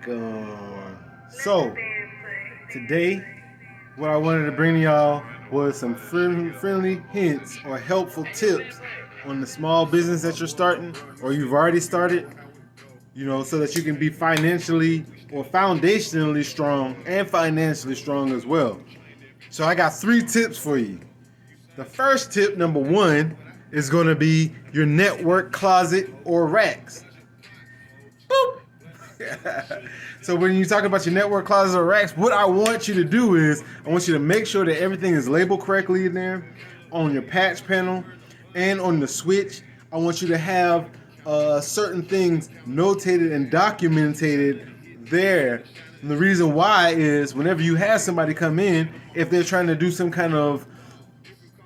So, today, what I wanted to bring to y'all was some friendly hints or helpful tips on the small business that you're starting or you've already started, so that you can be financially or foundationally strong and financially strong as well. So, I got 3 tips for you. The first tip, number one, is going to be your network closet or racks. Boop. So when you talk about your network closet or racks, what I want you to do is I want you to make sure that everything is labeled correctly in there on your patch panel and on the switch. I want you to have certain things notated and documented there. And the reason why is whenever you have somebody come in, if they're trying to do some kind of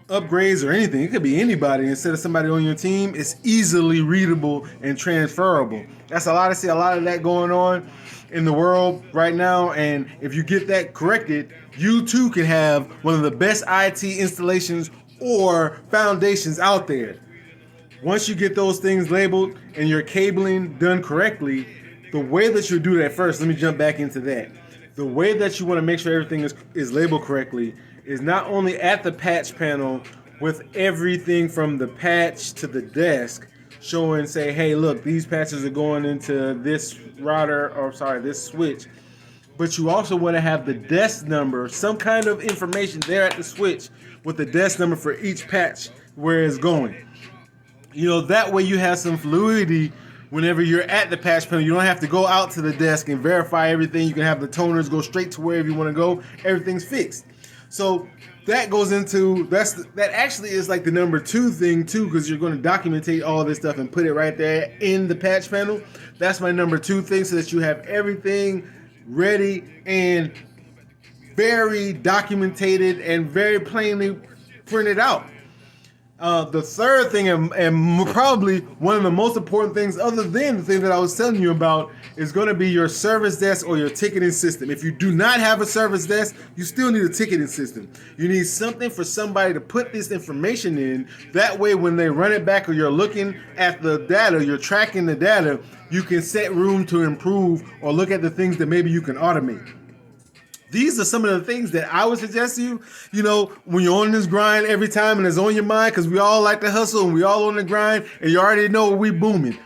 upgrades or anything, it could be anybody instead of somebody on your team, it's easily readable and transferable. That's I see a lot of that going on in the world right now, and if you get that corrected, you too can have one of the best IT installations or foundations out there. Once you get those things labeled and your cabling done correctly, the way that you do that first, let me jump back into that. The way that you want to make sure everything is labeled correctly is not only at the patch panel with everything from the patch to the desk showing, say, hey, look, these patches are going into this this switch. But you also want to have the desk number, some kind of information there at the switch with the desk number for each patch where it's going. That way you have some fluidity whenever you're at the patch panel. You don't have to go out to the desk and verify everything. You can have the toners go straight to wherever you want to go. Everything's fixed. So that goes into that actually is like the number 2 thing too, because you're going to documentate all this stuff and put it right there in the patch panel. That's my number 2 thing, so that you have everything ready and very documented and very plainly printed out. The third thing, and probably one of the most important things, other than the thing that I was telling you about, is going to be your service desk or your ticketing system. If you do not have a service desk, you still need a ticketing system. You need something for somebody to put this information in. That way, when they run it back or you're looking at the data, you're tracking the data, you can set room to improve or look at the things that maybe you can automate. These are some of the things that I would suggest to you, when you're on this grind every time and it's on your mind, because we all like to hustle and we all on the grind and you already know we booming.